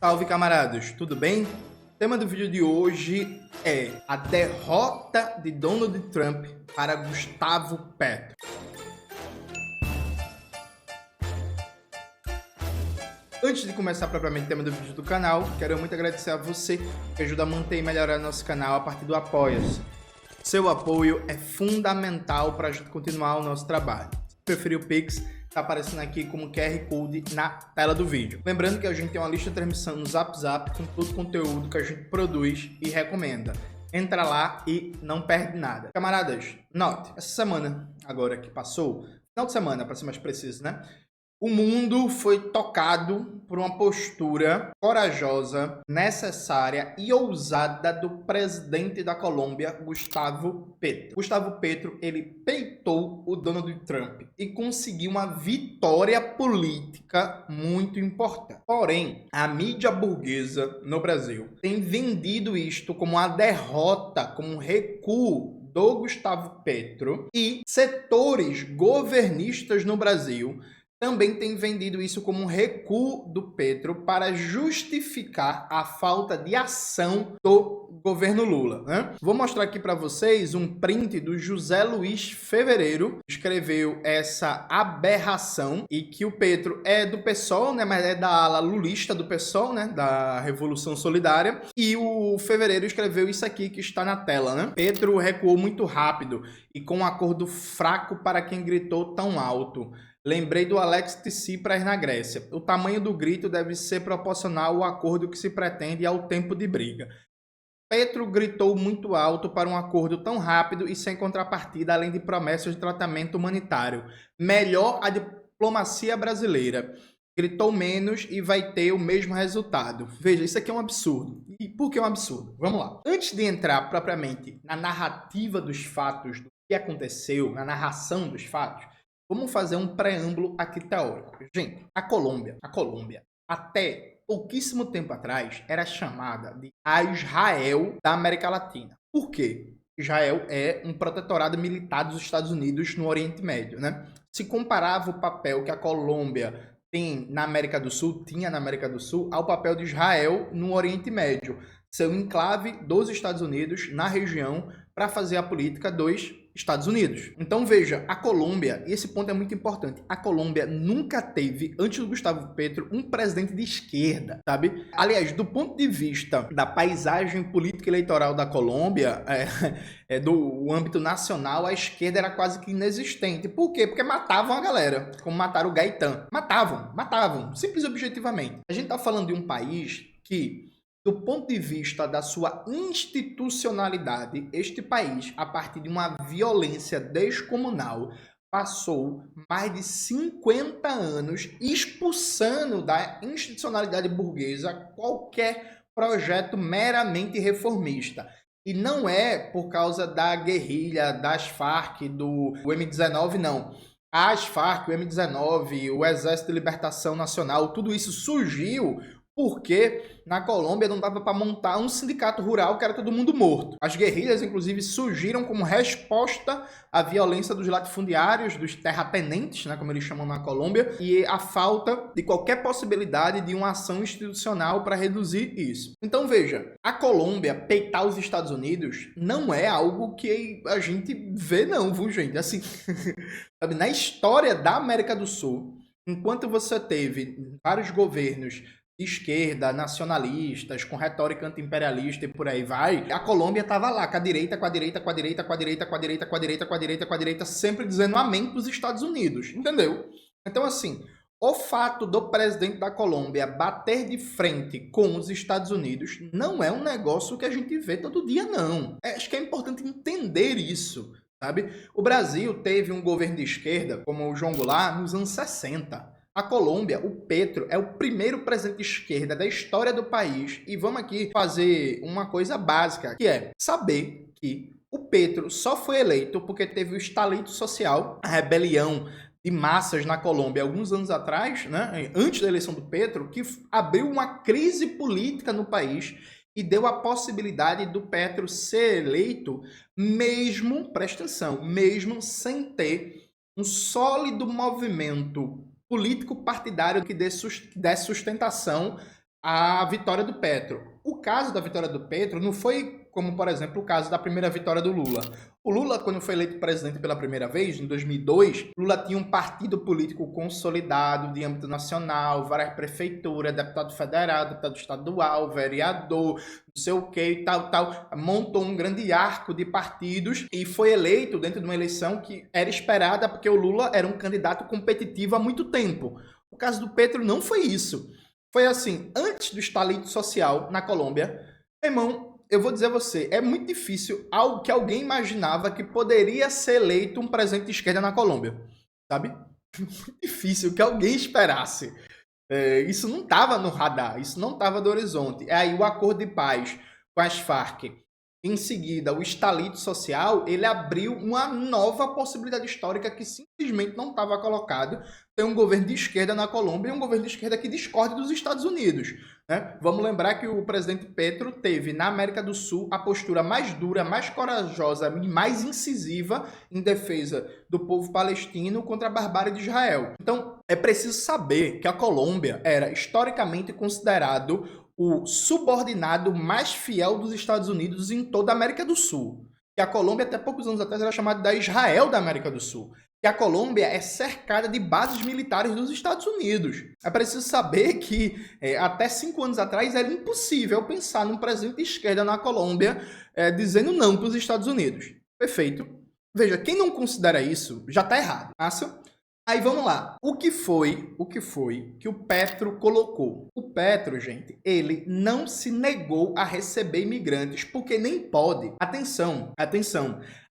Salve, camaradas, tudo bem? O tema do vídeo de hoje é a derrota de Donald Trump para Gustavo Petro. Antes de começar propriamente o tema do vídeo do canal, quero muito agradecer a você que ajuda a manter e melhorar nosso canal a partir do Apoia-se. Seu apoio é fundamental para a gente continuar o nosso trabalho. Se preferir o Pix, está aparecendo aqui como QR Code na tela do vídeo. Lembrando que a gente tem uma lista de transmissão no Zap com todo o conteúdo que a gente produz e recomenda. Entra lá e não perde nada. Camaradas, note, essa semana agora que passou, final de semana para ser mais preciso, né? O mundo foi tocado por uma postura corajosa, necessária e ousada do presidente da Colômbia, Gustavo Petro. Gustavo Petro, ele peitou o Donald Trump e conseguiu uma vitória política muito importante. Porém, a mídia burguesa no Brasil tem vendido isto como uma derrota, como um recuo do Gustavo Petro, e setores governistas no Brasil também tem vendido isso como um recuo do Petro para justificar a falta de ação do governo Lula, né? Vou mostrar aqui para vocês um print do José Luiz Fevereiro, que escreveu essa aberração, e que o Petro é do PSOL, né? Mas é da ala lulista do PSOL, né? Da Revolução Solidária. E o Fevereiro escreveu isso aqui que está na tela, né? Petro recuou muito rápido e com um acordo fraco para quem gritou tão alto. Lembrei do Alex Tsipras na Grécia. O tamanho do grito deve ser proporcional ao acordo que se pretende e ao tempo de briga. Petro gritou muito alto para um acordo tão rápido e sem contrapartida, além de promessas de tratamento humanitário. Melhor a diplomacia brasileira. Gritou menos e vai ter o mesmo resultado. Veja, isso aqui é um absurdo. E por que é um absurdo? Vamos lá. Antes de entrar propriamente na narrativa dos fatos, do que aconteceu, na narração dos fatos, vamos fazer um preâmbulo aqui teórico. Gente, a Colômbia, até pouquíssimo tempo atrás, era chamada de a Israel da América Latina. Por quê? Israel é um protetorado militar dos Estados Unidos no Oriente Médio, né? Se comparava o papel que a Colômbia tinha na América do Sul, ao papel de Israel no Oriente Médio. Seu enclave dos Estados Unidos na região para fazer a política dos Estados Unidos. Então veja, a Colômbia, e esse ponto é muito importante, a Colômbia nunca teve, antes do Gustavo Petro, um presidente de esquerda, sabe? Aliás, do ponto de vista da paisagem política eleitoral da Colômbia, do âmbito nacional, a esquerda era quase que inexistente. Por quê? Porque matavam a galera, como mataram o Gaitán. Matavam, simples e objetivamente. A gente tá falando de um país que, do ponto de vista da sua institucionalidade, este país, a partir de uma violência descomunal, passou mais de 50 anos expulsando da institucionalidade burguesa qualquer projeto meramente reformista. E não é por causa da guerrilha, das Farc, do M19, não. As Farc, o M19, o Exército de Libertação Nacional, tudo isso surgiu porque na Colômbia não dava para montar um sindicato rural que era todo mundo morto. As guerrilhas, inclusive, surgiram como resposta à violência dos latifundiários, dos terratenentes, né, como eles chamam na Colômbia, e a falta de qualquer possibilidade de uma ação institucional para reduzir isso. Então veja, a Colômbia peitar os Estados Unidos não é algo que a gente vê não, viu, gente? Assim, sabe, na história da América do Sul, enquanto você teve vários governos de esquerda, nacionalistas, com retórica anti-imperialista e por aí vai, a Colômbia estava lá, com a direita, sempre dizendo amém para os Estados Unidos, entendeu? Então, assim, o fato do presidente da Colômbia bater de frente com os Estados Unidos não é um negócio que a gente vê todo dia, não. Acho que é importante entender isso, sabe? O Brasil teve um governo de esquerda, como o João Goulart, nos anos 60. A Colômbia, o Petro, é o primeiro presidente de esquerda da história do país. E vamos aqui fazer uma coisa básica, que é saber que o Petro só foi eleito porque teve o estalito social, a rebelião de massas na Colômbia alguns anos atrás, né, antes da eleição do Petro, que abriu uma crise política no país e deu a possibilidade do Petro ser eleito mesmo, presta atenção, mesmo sem ter um sólido movimento político partidário que desse sustentação a vitória do Petro. O caso da vitória do Petro não foi como, por exemplo, o caso da primeira vitória do Lula. O Lula, quando foi eleito presidente pela primeira vez, em 2002, Lula tinha um partido político consolidado de âmbito nacional, várias prefeituras, deputado federal, deputado estadual, vereador, não sei o que, tal. Montou um grande arco de partidos e foi eleito dentro de uma eleição que era esperada porque o Lula era um candidato competitivo há muito tempo. O caso do Petro não foi isso. Foi assim, antes do estalito social na Colômbia, irmão, eu vou dizer a você, é muito difícil algo que alguém imaginava que poderia ser eleito um presidente de esquerda na Colômbia, sabe? Muito difícil que alguém esperasse. Isso não estava no radar, isso não estava no horizonte. É aí o acordo de paz com as Farc. Em seguida, o estalito social, ele abriu uma nova possibilidade histórica que simplesmente não estava colocado. Tem um governo de esquerda na Colômbia e um governo de esquerda que discorda dos Estados Unidos. Né? Vamos lembrar que o presidente Petro teve, na América do Sul, a postura mais dura, mais corajosa e mais incisiva em defesa do povo palestino contra a barbárie de Israel. Então, é preciso saber que a Colômbia era historicamente considerado o subordinado mais fiel dos Estados Unidos em toda a América do Sul. Que a Colômbia, até poucos anos atrás, era chamada da Israel da América do Sul. Que a Colômbia é cercada de bases militares dos Estados Unidos. É preciso saber que até 5 anos atrás era impossível pensar num presidente de esquerda na Colômbia dizendo não para os Estados Unidos. Perfeito. Veja, quem não considera isso já está errado. Massa? Aí vamos lá. O que foi que o Petro colocou? O Petro, gente, ele não se negou a receber imigrantes, porque nem pode. Atenção.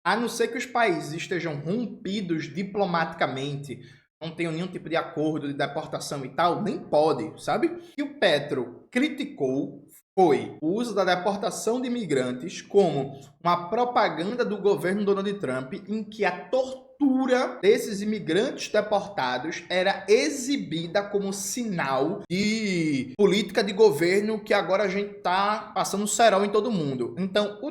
A não ser que os países estejam rompidos diplomaticamente, não tenham nenhum tipo de acordo de deportação e tal, nem pode, sabe? E o Petro criticou foi o uso da deportação de imigrantes como uma propaganda do governo Donald Trump em que a tortura desses imigrantes deportados era exibida como sinal de política de governo que agora a gente tá passando cerol em todo mundo. Então, o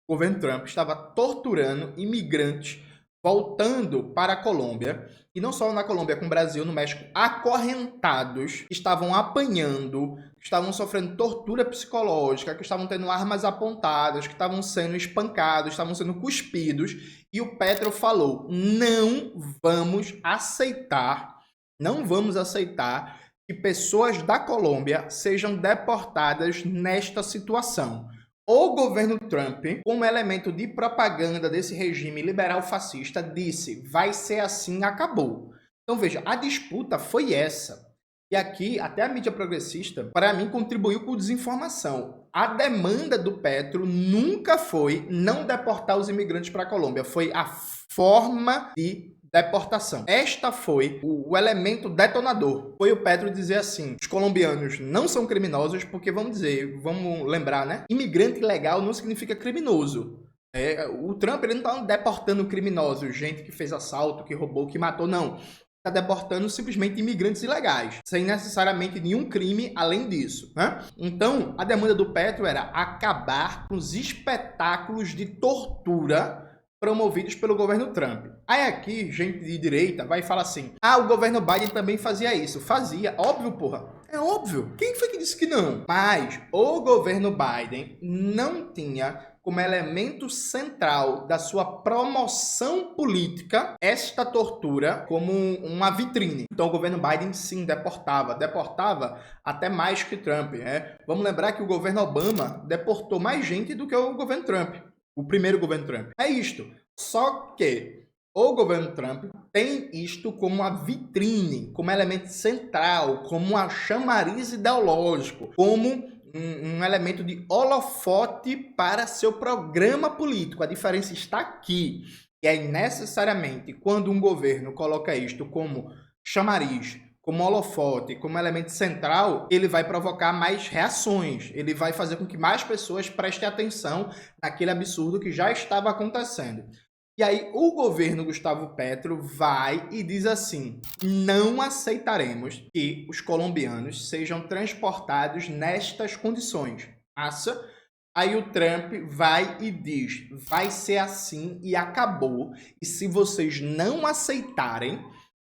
governo Trump estava torturando imigrantes voltando para a Colômbia, e não só na Colômbia, com o Brasil, no México, acorrentados, estavam apanhando, estavam sofrendo tortura psicológica, que estavam tendo armas apontadas, que estavam sendo espancados, estavam sendo cuspidos, e o Petro falou, não vamos aceitar que pessoas da Colômbia sejam deportadas nesta situação. O governo Trump, como elemento de propaganda desse regime liberal fascista, disse, vai ser assim, acabou. Então veja, a disputa foi essa. E aqui, até a mídia progressista, para mim, contribuiu com desinformação. A demanda do Petro nunca foi não deportar os imigrantes para a Colômbia, foi a forma de deportação. Esta foi o elemento detonador. Foi o Petro dizer assim, os colombianos não são criminosos porque, vamos lembrar, né? Imigrante ilegal não significa criminoso. O Trump ele não está deportando criminosos, gente que fez assalto, que roubou, que matou, não. Está deportando simplesmente imigrantes ilegais, sem necessariamente nenhum crime além disso. Né? Então, a demanda do Petro era acabar com os espetáculos de tortura promovidos pelo governo Trump. Aí aqui, gente de direita vai falar assim, o governo Biden também fazia isso. Fazia, óbvio, porra. É óbvio. Quem foi que disse que não? Mas o governo Biden não tinha como elemento central da sua promoção política esta tortura como uma vitrine. Então o governo Biden sim deportava até mais que Trump. Vamos lembrar que o governo Obama deportou mais gente do que o governo Trump. O primeiro governo Trump. É isto. Só que o governo Trump tem isto como uma vitrine, como elemento central, como um chamariz ideológico, como um elemento de holofote para seu programa político. A diferença está aqui. E aí, necessariamente, quando um governo coloca isto como chamariz, como holofote, como elemento central, ele vai provocar mais reações. Ele vai fazer com que mais pessoas prestem atenção naquele absurdo que já estava acontecendo. E aí o governo Gustavo Petro vai e diz assim, não aceitaremos que os colombianos sejam transportados nestas condições. Aí o Trump vai e diz, vai ser assim e acabou. E se vocês não aceitarem,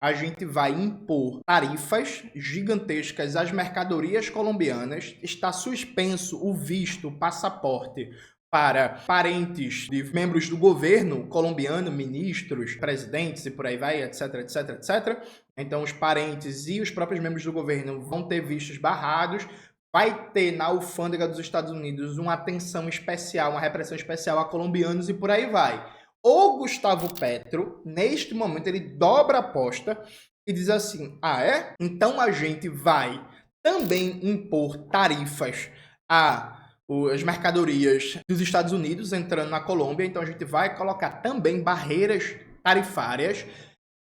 a gente vai impor tarifas gigantescas às mercadorias colombianas, está suspenso o visto, o passaporte para parentes de membros do governo colombiano, ministros, presidentes e por aí vai, etc, etc, etc. Então, os parentes e os próprios membros do governo vão ter vistos barrados. Vai ter na alfândega dos Estados Unidos uma atenção especial, uma repressão especial a colombianos e por aí vai. O Gustavo Petro, neste momento, ele dobra a aposta e diz assim, ah é? Então a gente vai também impor tarifas as mercadorias dos Estados Unidos entrando na Colômbia, então a gente vai colocar também barreiras tarifárias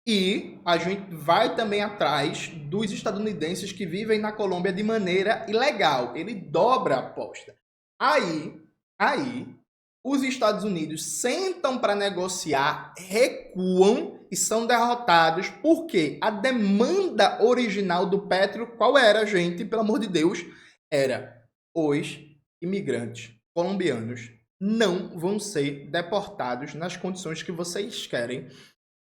e a gente vai também atrás dos estadunidenses que vivem na Colômbia de maneira ilegal. Ele dobra a aposta. Aí, os Estados Unidos sentam para negociar, recuam e são derrotados porque a demanda original do Petro, qual era, gente? Pelo amor de Deus, era os imigrantes colombianos não vão ser deportados nas condições que vocês querem,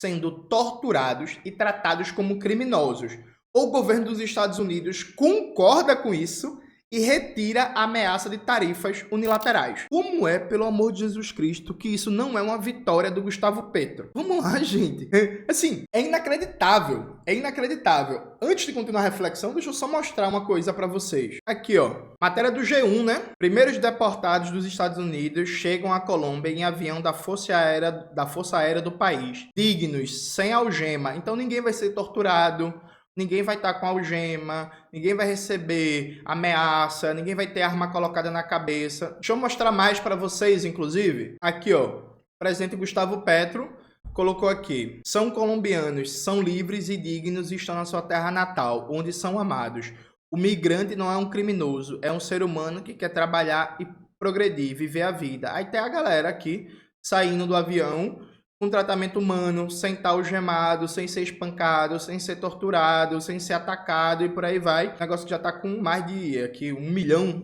sendo torturados e tratados como criminosos. O governo dos Estados Unidos concorda com isso e retira a ameaça de tarifas unilaterais. Como é, pelo amor de Jesus Cristo, que isso não é uma vitória do Gustavo Petro? Vamos lá, gente. Assim, é inacreditável. É inacreditável. Antes de continuar a reflexão, deixa eu só mostrar uma coisa para vocês. Aqui, ó. Matéria do G1, né? Primeiros deportados dos Estados Unidos chegam à Colômbia em avião da Força Aérea do país. Dignos, sem algema. Então ninguém vai ser torturado. Ninguém vai estar com algema, ninguém vai receber ameaça, ninguém vai ter arma colocada na cabeça. Deixa eu mostrar mais para vocês, inclusive. Aqui, ó, o presidente Gustavo Petro colocou aqui. São colombianos, são livres e dignos e estão na sua terra natal, onde são amados. O migrante não é um criminoso, é um ser humano que quer trabalhar e progredir, viver a vida. Aí tem a galera aqui saindo do avião com tratamento humano, sem estar algemado, sem ser espancado, sem ser torturado, sem ser atacado e por aí vai. O negócio já está com mais de aqui, 1,5 milhão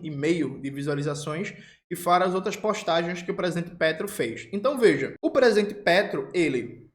de visualizações e fora as outras postagens que o presidente Petro fez. Então veja, o presidente Petro, ele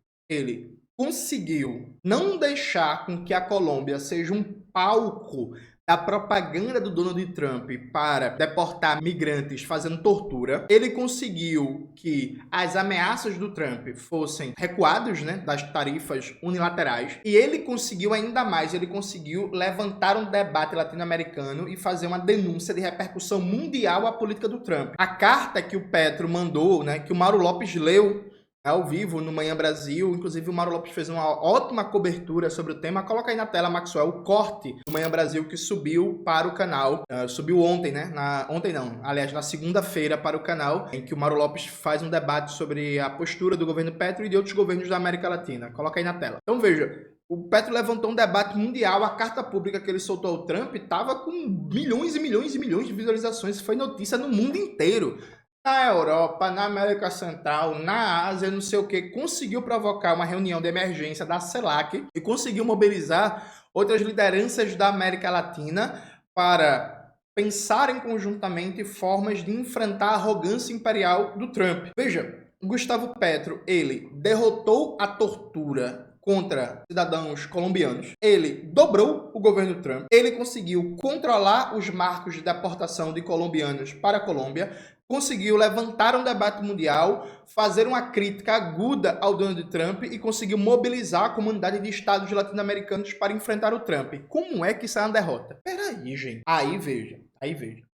conseguiu não deixar com que a Colômbia seja um palco da propaganda do Donald Trump para deportar migrantes fazendo tortura. Ele conseguiu que as ameaças do Trump fossem recuadas, né, das tarifas unilaterais. E ele conseguiu ainda mais, ele conseguiu levantar um debate latino-americano e fazer uma denúncia de repercussão mundial à política do Trump. A carta que o Petro mandou, né, que o Mauro Lopes leu ao vivo no Manhã Brasil, inclusive o Mauro Lopes fez uma ótima cobertura sobre o tema. Coloca aí na tela, Maxwell, o corte do Manhã Brasil que subiu para o canal. Subiu ontem, né? Ontem não, aliás, na segunda-feira para o canal, em que o Mauro Lopes faz um debate sobre a postura do governo Petro e de outros governos da América Latina. Coloca aí na tela. Então veja, o Petro levantou um debate mundial, a carta pública que ele soltou ao Trump estava com milhões e milhões e milhões de visualizações, foi notícia no mundo inteiro. Na Europa, na América Central, na Ásia, não sei o que, conseguiu provocar uma reunião de emergência da CELAC e conseguiu mobilizar outras lideranças da América Latina para pensarem conjuntamente formas de enfrentar a arrogância imperial do Trump. Veja, Gustavo Petro, ele derrotou a tortura contra cidadãos colombianos, ele dobrou o governo Trump, ele conseguiu controlar os marcos de deportação de colombianos para a Colômbia, conseguiu levantar um debate mundial, fazer uma crítica aguda ao Donald Trump e conseguiu mobilizar a comunidade de estados latino-americanos para enfrentar o Trump. Como é que isso é uma derrota? Peraí, gente. Aí veja.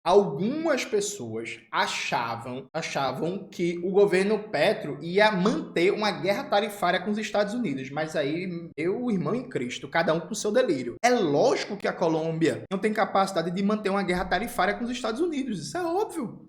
Algumas pessoas achavam que o governo Petro ia manter uma guerra tarifária com os Estados Unidos, mas aí, meu irmão em Cristo, cada um com seu delírio. É lógico que a Colômbia não tem capacidade de manter uma guerra tarifária com os Estados Unidos, isso é óbvio.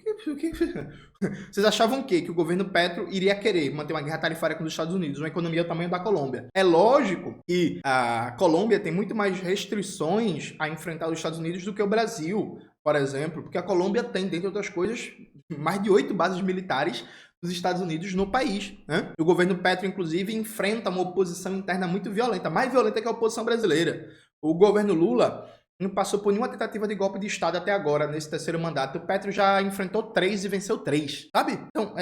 Vocês achavam o quê? Que o governo Petro iria querer manter uma guerra tarifária com os Estados Unidos, uma economia do tamanho da Colômbia? É lógico que a Colômbia tem muito mais restrições a enfrentar os Estados Unidos do que o Brasil, por exemplo, porque a Colômbia tem, dentre outras coisas, mais de 8 bases militares dos Estados Unidos no país, né? O governo Petro, inclusive, enfrenta uma oposição interna muito violenta, mais violenta que a oposição brasileira. O governo Lula não passou por nenhuma tentativa de golpe de Estado até agora, nesse terceiro mandato. O Petro já enfrentou 3 e venceu 3, sabe? Então,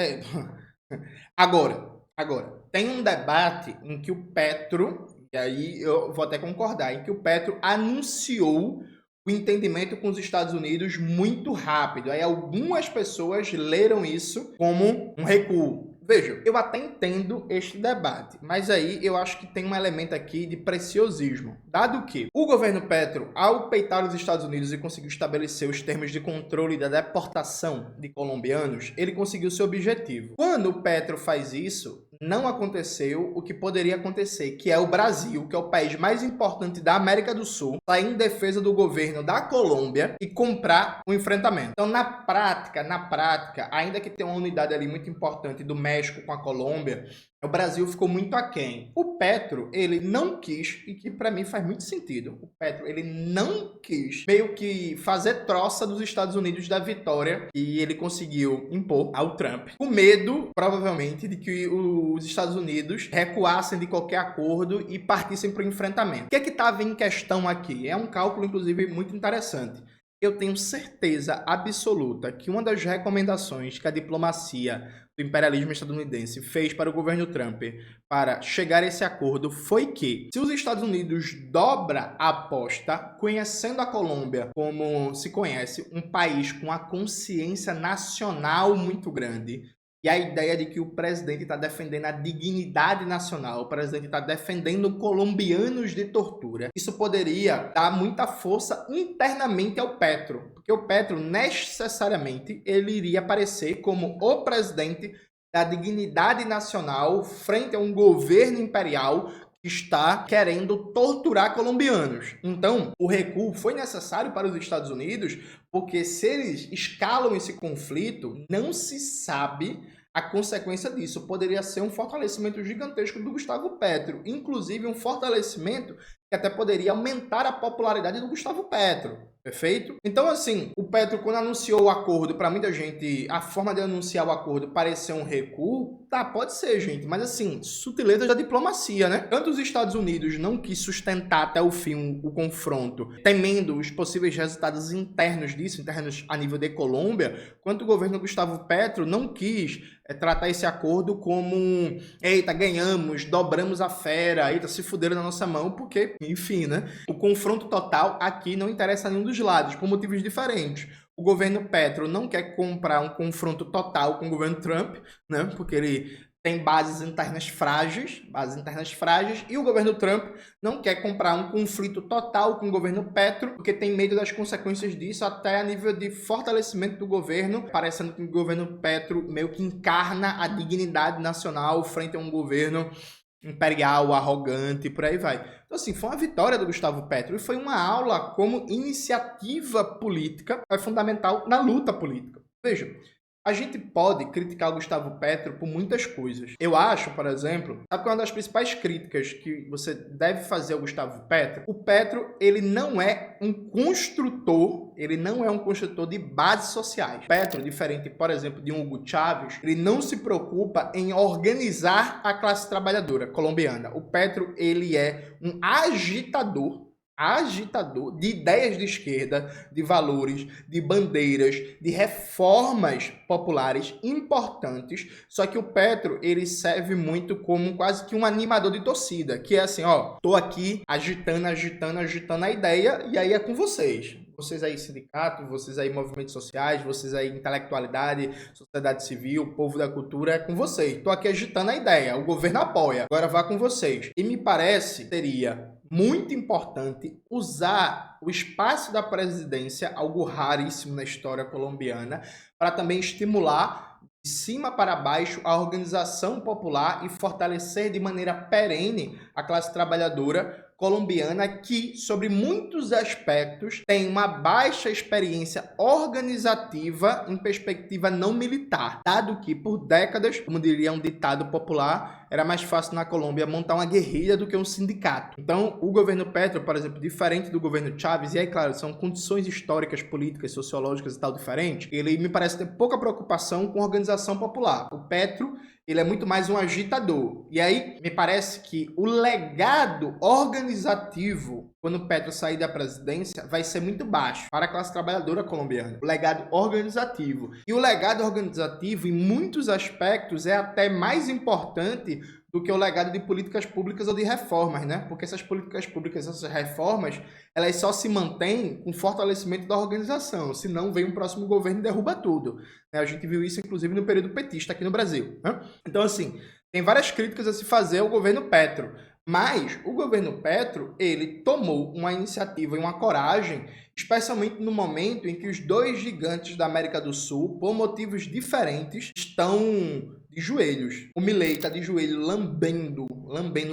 Agora, tem um debate em que o Petro e aí eu vou até concordar, em que o Petro anunciou o entendimento com os Estados Unidos muito rápido. Aí algumas pessoas leram isso como um recuo. Veja, eu até entendo este debate, mas aí eu acho que tem um elemento aqui de preciosismo. Dado que o governo Petro, ao peitar os Estados Unidos e conseguiu estabelecer os termos de controle da deportação de colombianos, ele conseguiu seu objetivo. Quando o Petro faz isso, não aconteceu o que poderia acontecer, que é o Brasil, que é o país mais importante da América do Sul, sair em defesa do governo da Colômbia e comprar um enfrentamento. Então, na prática, ainda que tenha uma unidade ali muito importante do México com a Colômbia, o Brasil ficou muito aquém. O Petro, ele não quis, e que para mim faz muito sentido, o Petro, ele não quis meio que fazer troça dos Estados Unidos da vitória que ele conseguiu impor ao Trump, com medo, provavelmente, de que os Estados Unidos recuassem de qualquer acordo e partissem para o enfrentamento. O que é que estava em questão aqui? É um cálculo, inclusive, muito interessante. Eu tenho certeza absoluta que uma das recomendações que a diplomacia do imperialismo estadunidense fez para o governo Trump para chegar a esse acordo foi que, se os Estados Unidos dobra a aposta, conhecendo a Colômbia como se conhece, um país com a consciência nacional muito grande, e a ideia de que o presidente está defendendo a dignidade nacional, o presidente está defendendo colombianos de tortura, isso poderia dar muita força internamente ao Petro, porque o Petro necessariamente ele iria aparecer como o presidente da dignidade nacional frente a um governo imperial que está querendo torturar colombianos. Então, o recuo foi necessário para os Estados Unidos, porque se eles escalam esse conflito, não se sabe a consequência disso. Poderia ser um fortalecimento gigantesco do Gustavo Petro, inclusive um fortalecimento que até poderia aumentar a popularidade do Gustavo Petro. Perfeito? Então, assim, o Petro, quando anunciou o acordo, para muita gente, a forma de anunciar o acordo pareceu um recuo. Tá, pode ser, gente, mas assim, sutileza da diplomacia, né? Tanto os Estados Unidos não quis sustentar até o fim o confronto, temendo os possíveis resultados internos disso, internos a nível de Colômbia, quanto o governo Gustavo Petro não quis tratar esse acordo como eita, ganhamos, dobramos a fera, eita, se fuderam na nossa mão, porque, enfim, né? O confronto total aqui não interessa a nenhum dos lados, por motivos diferentes. O governo Petro não quer comprar um confronto total com o governo Trump, né? Porque ele tem bases internas frágeis, e o governo Trump não quer comprar um conflito total com o governo Petro, porque tem medo das consequências disso, até a nível de fortalecimento do governo, parecendo que o governo Petro meio que encarna a dignidade nacional frente a um governo imperial, arrogante, e por aí vai. Então, assim, foi uma vitória do Gustavo Petro e foi uma aula como iniciativa política é fundamental na luta política. Veja, a gente pode criticar o Gustavo Petro por muitas coisas. Eu acho, por exemplo, sabe qual é uma das principais críticas que você deve fazer ao Gustavo Petro? O Petro, ele não é um construtor de bases sociais. O Petro, diferente, por exemplo, de um Hugo Chávez, ele não se preocupa em organizar a classe trabalhadora colombiana. O Petro, ele é um agitador de ideias de esquerda, de valores, de bandeiras, de reformas populares importantes, só que o Petro, ele serve muito como quase que um animador de torcida, que é assim, ó, tô aqui agitando a ideia, e aí é com vocês. Vocês aí sindicato, vocês aí movimentos sociais, vocês aí intelectualidade, sociedade civil, povo da cultura, é com vocês. Tô aqui agitando a ideia, o governo apoia, agora vá com vocês. E me parece que seria muito importante usar o espaço da presidência, algo raríssimo na história colombiana, para também estimular de cima para baixo a organização popular e fortalecer de maneira perene a classe trabalhadora colombiana que, sobre muitos aspectos, tem uma baixa experiência organizativa em perspectiva não militar, dado que, por décadas, como diria um ditado popular, era mais fácil na Colômbia montar uma guerrilha do que um sindicato. Então, o governo Petro, por exemplo, diferente do governo Chávez, e aí, claro, são condições históricas, políticas, sociológicas e tal diferentes, ele me parece ter pouca preocupação com a organização popular. O Petro, ele é muito mais um agitador. E aí, me parece que o legado organizativo, quando o Petro sair da presidência, vai ser muito baixo para a classe trabalhadora colombiana. O legado organizativo. E o legado organizativo, em muitos aspectos, é até mais importante do que o legado de políticas públicas ou de reformas, né? Porque essas políticas públicas, essas reformas, elas só se mantêm com fortalecimento da organização, senão vem um próximo governo e derruba tudo, né? A gente viu isso, inclusive, no período petista aqui no Brasil, né? Então, assim, tem várias críticas a se fazer ao governo Petro, mas o governo Petro, ele tomou uma iniciativa e uma coragem, especialmente no momento em que os dois gigantes da América do Sul, por motivos diferentes, estão de joelhos. O Milei está de joelho lambendo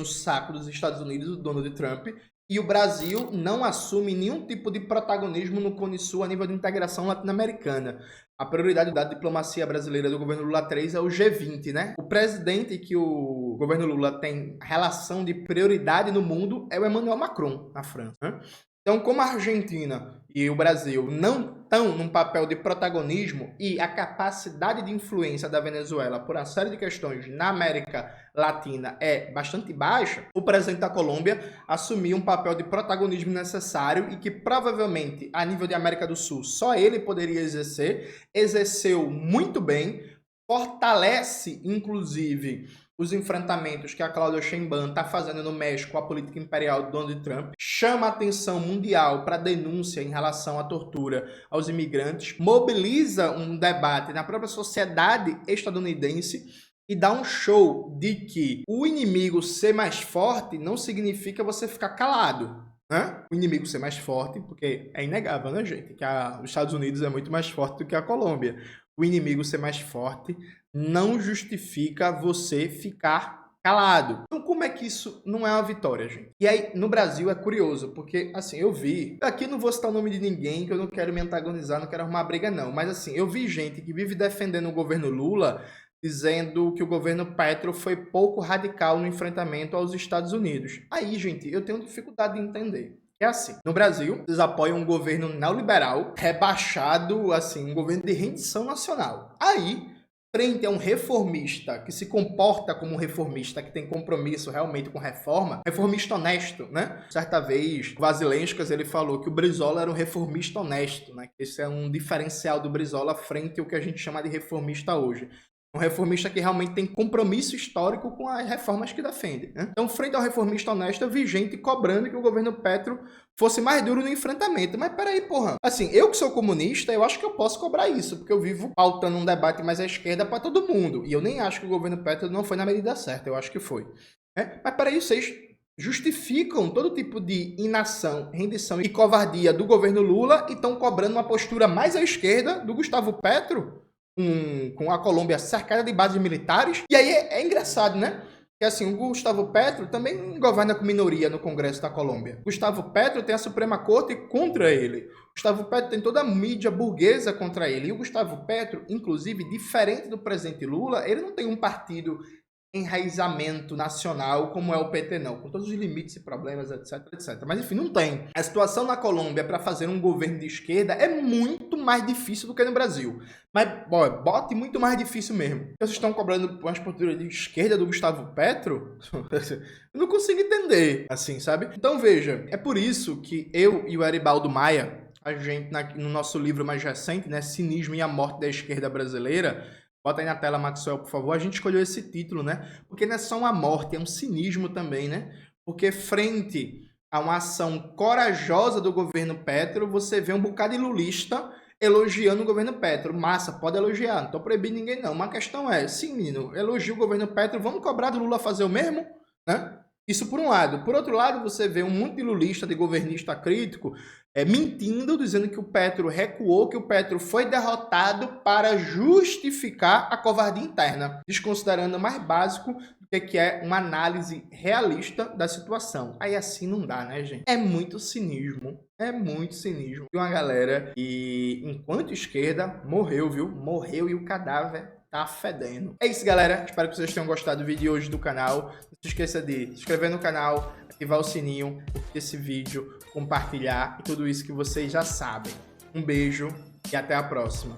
o saco dos Estados Unidos, do Donald Trump, e o Brasil não assume nenhum tipo de protagonismo no Cone Sul a nível de integração latino-americana. A prioridade da diplomacia brasileira do governo Lula 3 é o G20, né? O presidente que o governo Lula tem relação de prioridade no mundo é o Emmanuel Macron, na França, né? Então, como a Argentina e o Brasil não estão num papel de protagonismo e a capacidade de influência da Venezuela por uma série de questões na América Latina é bastante baixa, o presidente da Colômbia assumiu um papel de protagonismo necessário e que provavelmente, a nível de América do Sul, só ele poderia exercer, exerceu muito bem, fortalece, inclusive, os enfrentamentos que a Claudia Sheinbaum está fazendo no México com a política imperial do Donald Trump, chama a atenção mundial para a denúncia em relação à tortura aos imigrantes, mobiliza um debate na própria sociedade estadunidense e dá um show de que o inimigo ser mais forte não significa você ficar calado, né? O inimigo ser mais forte, porque é inegável, né, gente? Que os Estados Unidos é muito mais forte do que a Colômbia. O inimigo ser mais forte não justifica você ficar calado. Então, como é que isso não é uma vitória, gente? E aí, no Brasil, é curioso, porque, assim, eu vi... Aqui não vou citar o nome de ninguém, que eu não quero me antagonizar, não quero arrumar briga, não. Mas, assim, eu vi gente que vive defendendo o governo Lula, dizendo que o governo Petro foi pouco radical no enfrentamento aos Estados Unidos. Aí, gente, eu tenho dificuldade de entender. É assim, no Brasil, eles apoiam um governo neoliberal, rebaixado, assim, um governo de rendição nacional. Aí, frente a um reformista que se comporta como um reformista, que tem compromisso realmente com reforma, reformista honesto, né? Certa vez, o Vasilenskas, ele falou que o Brizola era um reformista honesto, né? Esse é um diferencial do Brizola frente ao que a gente chama de reformista hoje. Um reformista que realmente tem compromisso histórico com as reformas que defende, né? Então, frente ao reformista honesto, eu vi gente cobrando que o governo Petro fosse mais duro no enfrentamento. Mas peraí, porra. Assim, eu que sou comunista, eu acho que eu posso cobrar isso, porque eu vivo pautando um debate mais à esquerda para todo mundo. E eu nem acho que o governo Petro não foi na medida certa, eu acho que foi, né? Mas peraí, vocês justificam todo tipo de inação, rendição e covardia do governo Lula e estão cobrando uma postura mais à esquerda do Gustavo Petro? Com a Colômbia cercada de bases militares. E aí é engraçado, né? Que assim, o Gustavo Petro também governa com minoria no Congresso da Colômbia. Gustavo Petro tem a Suprema Corte contra ele. Gustavo Petro tem toda a mídia burguesa contra ele. E o Gustavo Petro, inclusive, diferente do presidente Lula, ele não tem um partido enraizamento nacional como é o PT, não, com todos os limites e problemas, etc, etc. Mas enfim, não tem. A situação na Colômbia para fazer um governo de esquerda é muito mais difícil do que no Brasil. Mas, bote muito mais difícil mesmo. Vocês estão cobrando uma postura de esquerda do Gustavo Petro? Eu não consigo entender, assim, sabe? Então veja, é por isso que eu e o Eribaldo Maia, a gente, no nosso livro mais recente, né, Cinismo e a Morte da Esquerda Brasileira, bota aí na tela, Maxwell, por favor. A gente escolheu esse título, né? Porque não é só uma morte, é um cinismo também, né? Porque frente a uma ação corajosa do governo Petro, você vê um bocado de lulista elogiando o governo Petro. Massa, pode elogiar, não tô proibindo ninguém não. Uma a questão é, sim, menino, elogia o governo Petro, vamos cobrar do Lula fazer o mesmo? Né? Isso por um lado. Por outro lado, você vê um monte de lulista, de governista crítico, mentindo, dizendo que o Petro recuou, que o Petro foi derrotado para justificar a covardia interna, desconsiderando o mais básico do que é uma análise realista da situação. Aí assim não dá, né, gente? É muito cinismo de uma galera que, enquanto esquerda, morreu, viu? Morreu e o cadáver tá fedendo. É isso, galera. Espero que vocês tenham gostado do vídeo de hoje do canal. Não se esqueça de se inscrever no canal, ativar o sininho, curtir esse vídeo, compartilhar e tudo isso que vocês já sabem. Um beijo e até a próxima.